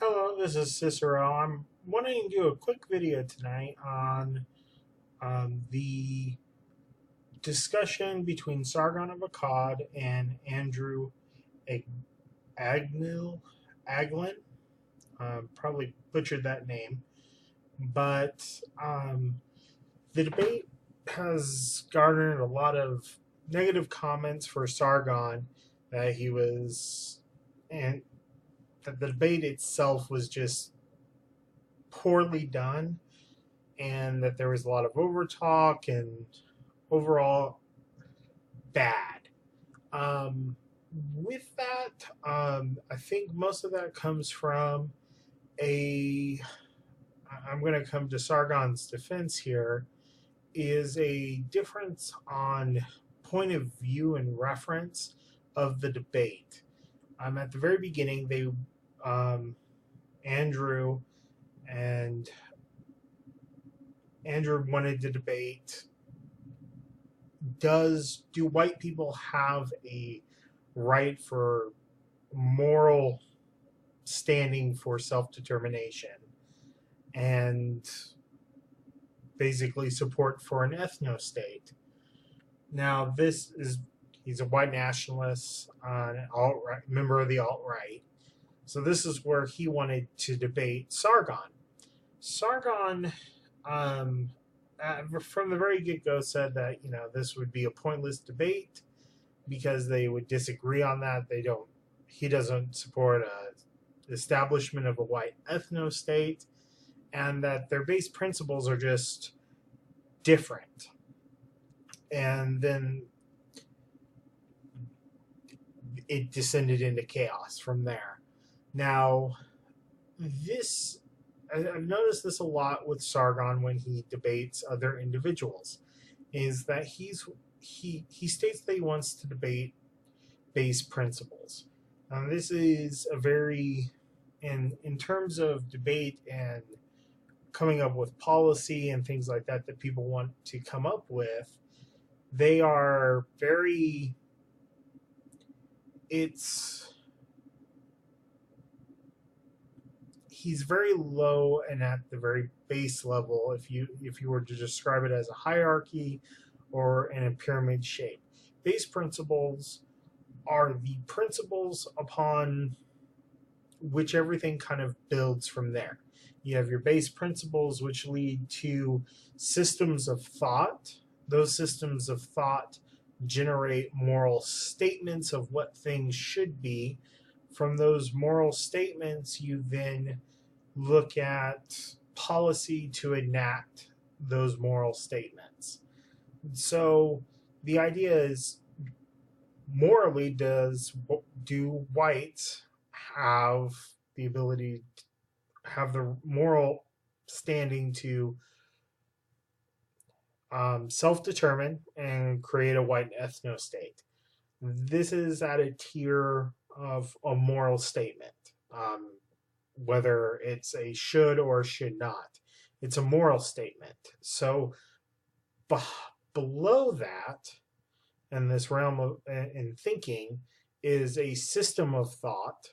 Hello, this is Cicero. I'm wanting to do a quick video tonight on the discussion between Sargon of Akkad and Andrew Ag- Agnil, Aglin. Probably butchered that name, but the debate has garnered a lot of negative comments for Sargon that he was, and that the debate itself was just poorly done and that there was a lot of overtalk and overall bad. Um, with that, I think most of that comes from a. I'm going to come to Sargon's defense here. Is a difference on point of view and reference of the debate. At the very beginning, um, Andrew and Andrew wanted to debate do white people have a right for moral standing for self-determination and basically support for an ethno-state? Now this is he's a white nationalist, an alt-right member of the alt-right, so this is where he wanted to debate Sargon. um, from the very get-go said that this would be a pointless debate because they would disagree on that. He doesn't support a establishment of a white ethno state, and that their base principles are just different. And then it descended into chaos from there. Now, this I've noticed this a lot with Sargon when he debates other individuals, is that he states that he wants to debate base principles. This is a very in terms of debate and coming up with policy and things like that that people want to come up with. They are very. It's He's very low and at the very base level. If you were to describe it as a hierarchy or in a pyramid shape, base principles are the principles upon which everything kind of builds from there. You have your base principles, which lead to systems of thought. Those systems of thought generate moral statements of what things should be. From those moral statements, you then look at policy to enact those moral statements. So the idea is, morally, do whites have the ability have the moral standing to self-determine and create a white ethno state? This is at a tier of a moral statement, whether it's a should or should not. It's a moral statement. So b- below that, in this realm of in thinking, is a system of thought,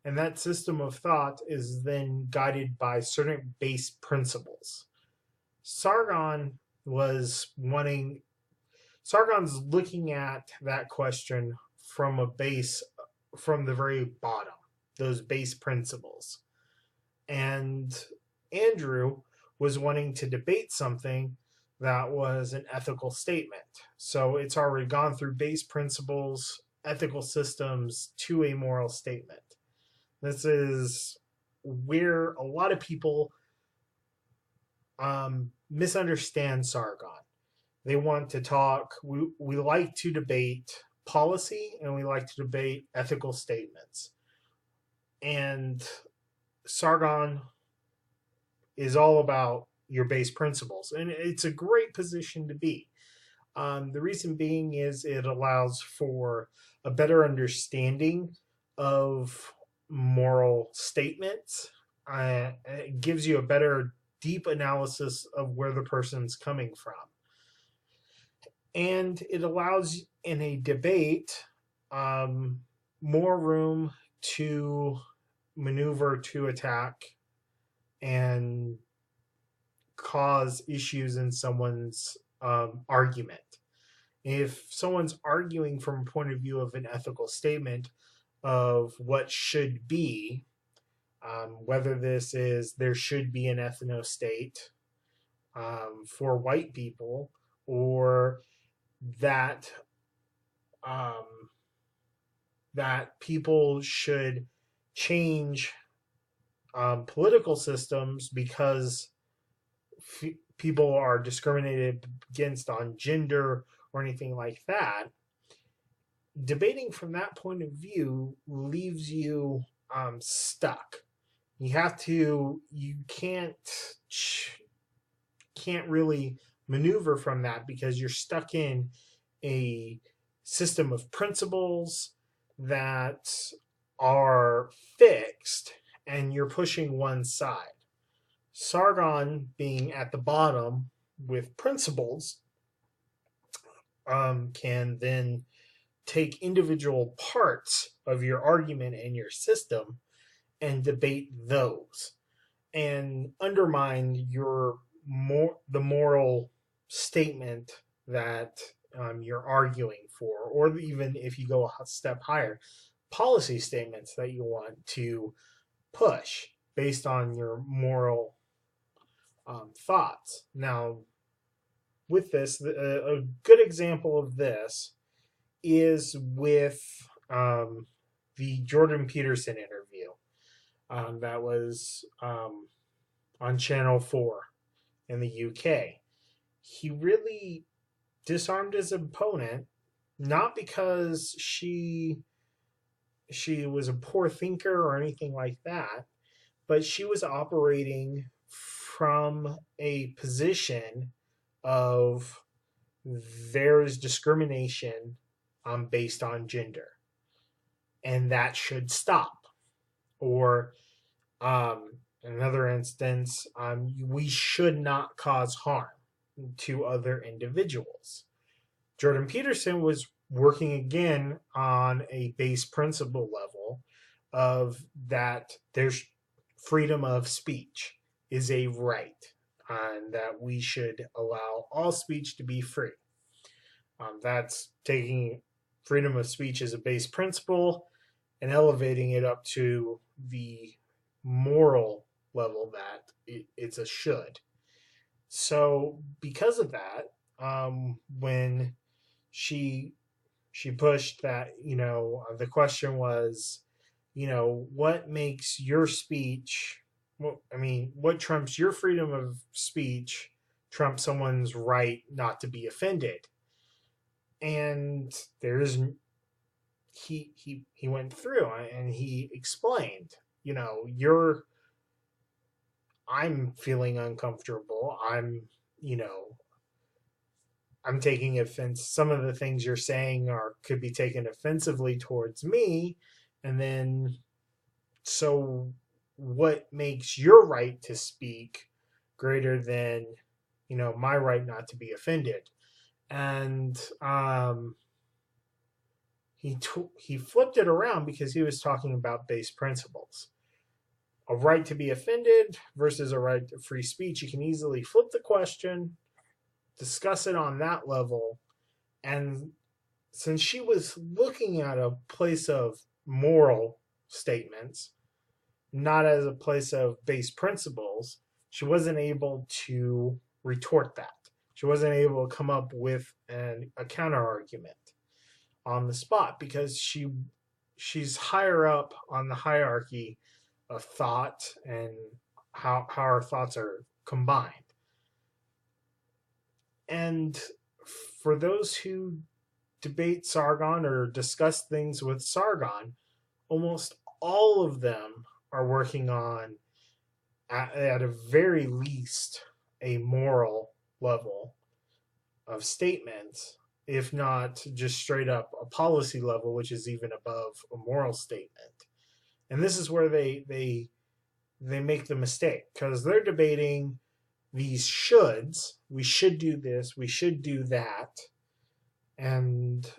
and that system of thought is then guided by certain base principles. Sargon was wanting Sargon's looking at that question from the very bottom, those base principles. And Andrew was wanting to debate something that was an ethical statement. So it's already gone through base principles, ethical systems to a moral statement. This is where a lot of people misunderstand Sargon. They want to talk, we like to debate policy and we like to debate ethical statements. And Sargon is all about your base principles, and it's a great position to be. The reason being is it allows for a better understanding of moral statements. It gives you a better deep analysis of where the person's coming from. And it allows in a debate more room to maneuver to attack and cause issues in someone's argument. If someone's arguing from a point of view of an ethical statement of what should be, whether this is there should be an ethno-state for white people, or that that people should change political systems because people are discriminated against on gender or anything like that, debating from that point of view leaves you stuck. You can't really maneuver from that because you're stuck in a system of principles that are fixed and you're pushing one side. Sargon being at the bottom with principles can then take individual parts of your argument and your system and debate those and undermine the moral statement that you're arguing for, or even if you go a step higher, policy statements that you want to push based on your moral thoughts. Now, with this, a good example of this is with the Jordan Peterson interview that was on Channel 4 in the UK. He really disarmed his opponent, not because she was a poor thinker or anything like that, but she was operating from a position of there is discrimination based on gender, and that should stop. Or another instance, we should not cause harm to other individuals. Jordan Peterson was working again on a base principle level of that there's freedom of speech is a right, and that we should allow all speech to be free. That's taking freedom of speech as a base principle and elevating it up to the moral level that it's a should. So because of that, when she pushed that, the question was, what makes your speech, what trumps your freedom of speech trumps someone's right not to be offended? And he went through and he explained, I'm feeling uncomfortable. I'm taking offense. Some of the things you're saying could be taken offensively towards me. And then, so what makes your right to speak greater than, my right not to be offended? And he flipped it around because he was talking about base principles. A right to be offended versus a right to free speech. You can easily flip the question, discuss it on that level, and since she was looking at a place of moral statements, not as a place of base principles, she wasn't able to retort that. She wasn't able to come up with a counter argument on the spot because she's higher up on the hierarchy of thought and how our thoughts are combined. And for those who debate Sargon or discuss things with Sargon, almost all of them are working on, at a very least, a moral level of statements, if not just straight up a policy level, which is even above a moral statement. And this is where they make the mistake, because they're debating these shoulds. We should do this, we should do that, and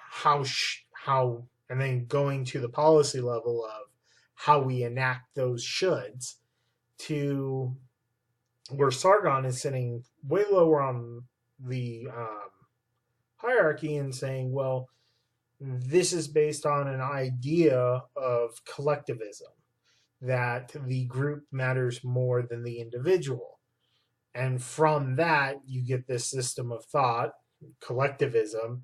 how, and then going to the policy level of how we enact those shoulds, to where Sargon is sitting way lower on the hierarchy and saying, well, this is based on an idea of collectivism, that the group matters more than the individual. And from that, you get this system of thought, collectivism,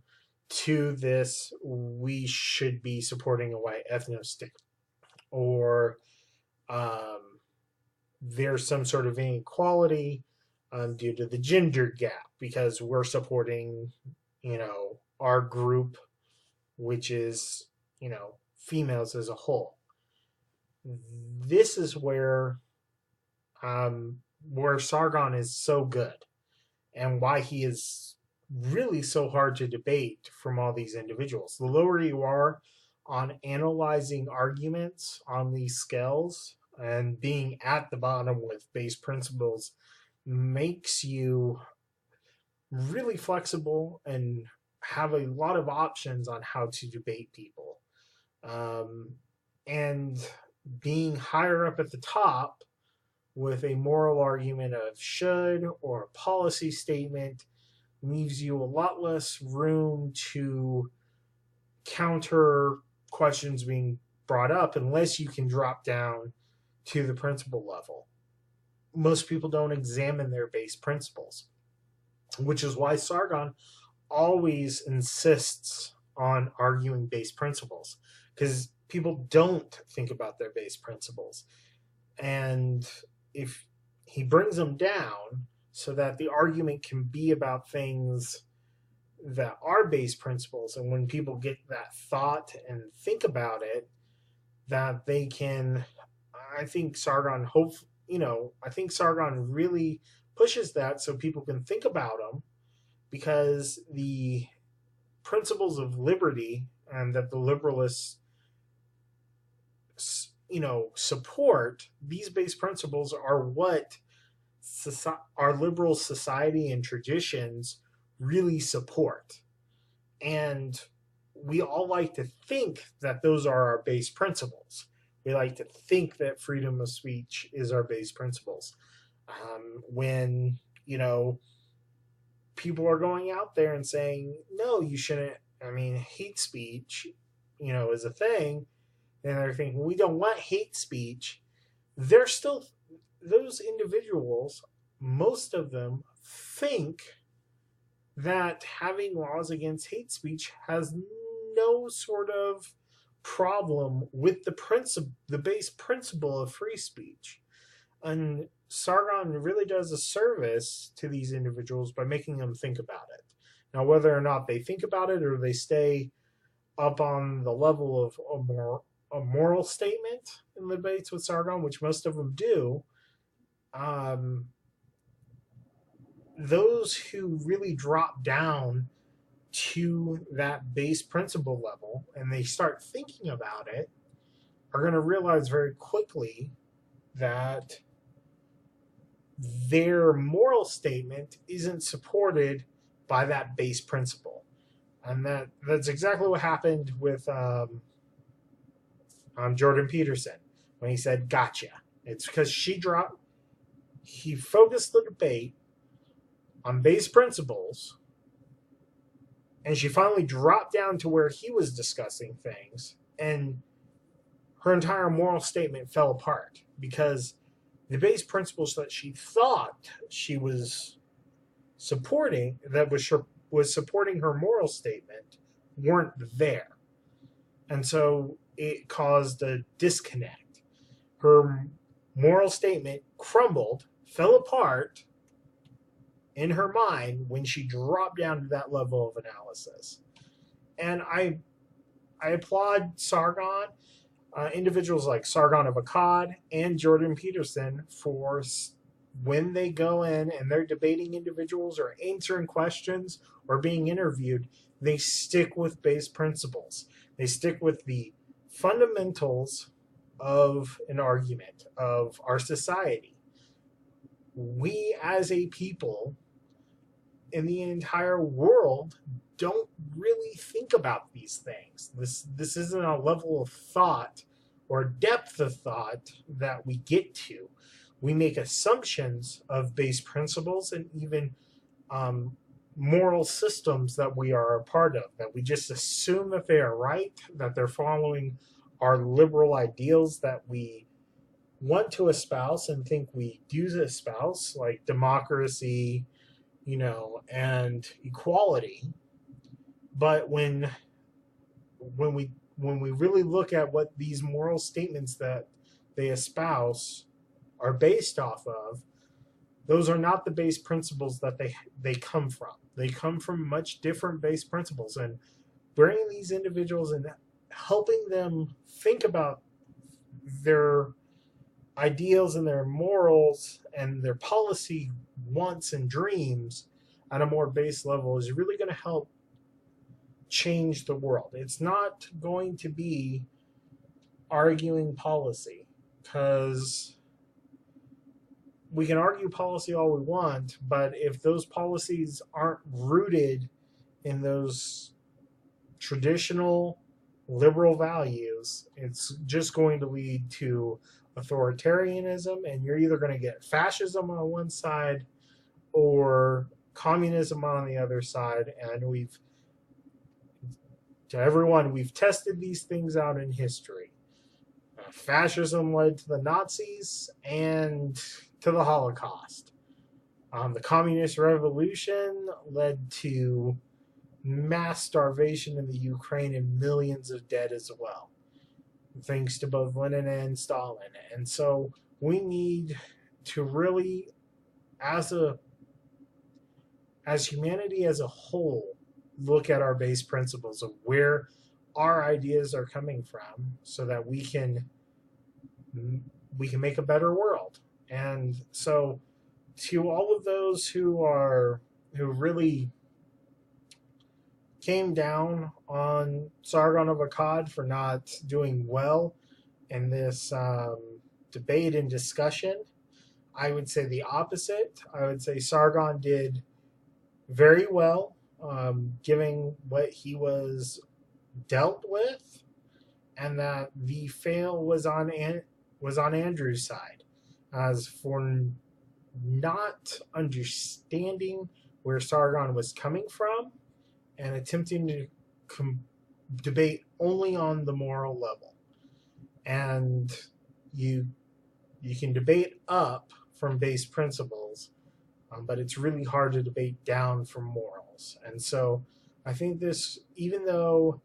to this, we should be supporting a white ethno-state, or there's some sort of inequality due to the gender gap, because we're supporting, our group, which is, females as a whole. This is where Sargon is so good, and why he is really so hard to debate from all these individuals. The lower you are on analyzing arguments on these scales, and being at the bottom with base principles makes you really flexible and have a lot of options on how to debate people. And being higher up at the top with a moral argument of should or a policy statement leaves you a lot less room to counter questions being brought up, unless you can drop down to the principle level. Most people don't examine their base principles, which is why Sargon always insists on arguing base principles, because people don't think about their base principles. And if he brings them down so that the argument can be about things that are base principles, and when people get that thought and think about it, that they can, I think Sargon really pushes that so people can think about them, because the principles of liberty and that the liberalists support, these base principles are what our liberal society and traditions really support. And we all like to think that those are our base principles. We like to think that freedom of speech is our base principles. When, people are going out there and saying, no, you shouldn't, hate speech, is a thing, and they're thinking, we don't want hate speech, they're still, those individuals, most of them think that having laws against hate speech has no sort of problem with the base principle of free speech. And Sargon really does a service to these individuals by making them think about it. Now, whether or not they think about it, or they stay up on the level of a moral statement in the debates with Sargon, which most of them do, those who really drop down to that base principle level and they start thinking about it are going to realize very quickly that their moral statement isn't supported by that base principle. And that's exactly what happened with Jordan Peterson when he said, gotcha. It's because he focused the debate on base principles, and she finally dropped down to where he was discussing things, and her entire moral statement fell apart, because the base principles that she thought she was supporting, that was supporting her moral statement, weren't there. And so it caused a disconnect. Her moral statement crumbled, fell apart in her mind when she dropped down to that level of analysis. And I applaud Sargon, individuals like Sargon of Akkad and Jordan Peterson, for when they go in and they're debating individuals or answering questions or being interviewed, they stick with base principles. They stick with the fundamentals of an argument, of our society. We as a people in the entire world don't really think about these things. This isn't a level of thought or depth of thought that we get to. We make assumptions of base principles and even moral systems that we are a part of, that we just assume that they are right, that they're following our liberal ideals that we want to espouse and think we do espouse, like democracy, and equality. But when we really look at what these moral statements that they espouse are based off of, those are not the base principles that they come from. They come from much different base principles, and bringing these individuals and helping them think about their ideals and their morals and their policy wants and dreams at a more base level is really going to help change the world. It's not going to be arguing policy, because we can argue policy all we want, but if those policies aren't rooted in those traditional liberal values, it's just going to lead to authoritarianism, and you're either going to get fascism on one side or communism on the other side. And we've tested these things out in history. Fascism led to the Nazis and to the Holocaust. The Communist Revolution led to mass starvation in the Ukraine and millions of dead as well, thanks to both Lenin and Stalin. And so we need to really, as humanity as a whole, look at our base principles of where our ideas are coming from, so that we can make a better world. And so, to all of those who really came down on Sargon of Akkad for not doing well in this debate and discussion, I would say the opposite. I would say Sargon did very well, given what he was dealt with, and that the fail was on Andrew's side, as for not understanding where Sargon was coming from and attempting to debate only on the moral level. And you can debate up from base principles, but it's really hard to debate down from morals. And so I think this, even though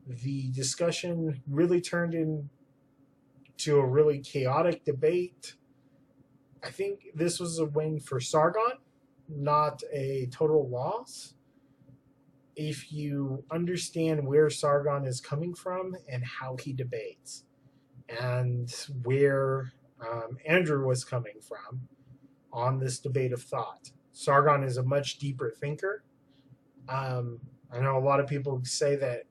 the discussion really turned into a really chaotic debate, I think this was a win for Sargon, not a total loss. If you understand where Sargon is coming from and how he debates, and where Andrew was coming from on this debate of thought. Sargon is a much deeper thinker. I know a lot of people say that,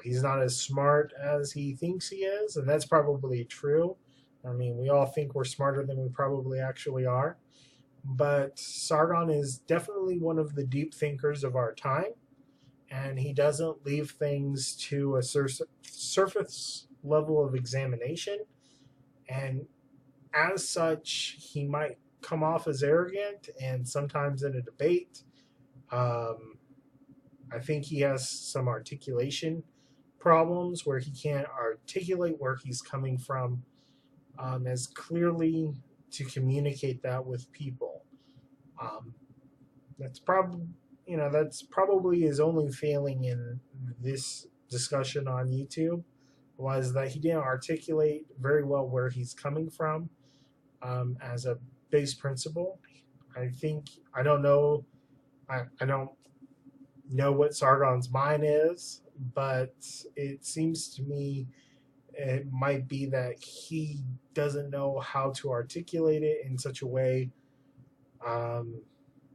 he's not as smart as he thinks he is, and that's probably true. I mean, we all think we're smarter than we probably actually are. But Sargon is definitely one of the deep thinkers of our time, and he doesn't leave things to a surface level of examination. And as such, he might come off as arrogant, and sometimes in a debate, I think he has some articulation problems where he can't articulate where he's coming from as clearly to communicate that with people. That's probably his only failing in this discussion on YouTube, was that he didn't articulate very well where he's coming from as a base principle. I don't know what Sargon's mind is, but it seems to me it might be that he doesn't know how to articulate it in such a way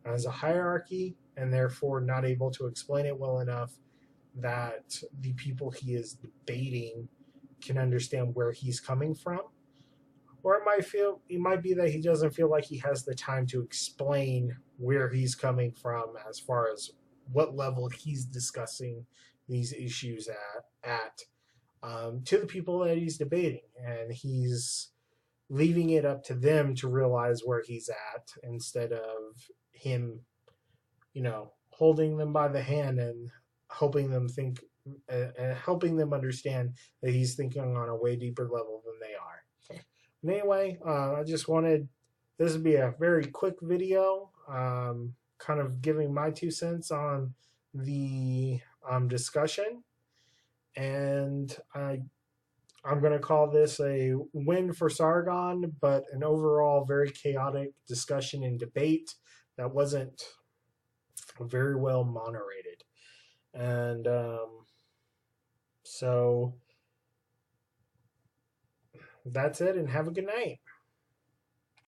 as a hierarchy, and therefore not able to explain it well enough that the people he is debating can understand where he's coming from. Or it might be that he doesn't feel like he has the time to explain where he's coming from as far as what level he's discussing these issues at. to the people that he's debating, and he's leaving it up to them to realize where he's at instead of him, holding them by the hand and helping them think and helping them understand that he's thinking on a way deeper level than they are. And anyway, I just wanted this to be a very quick video, kind of giving my 2 cents on the discussion, and I'm going to call this a win for Sargon, but an overall very chaotic discussion and debate that wasn't very well moderated. And so that's it, and have a good night.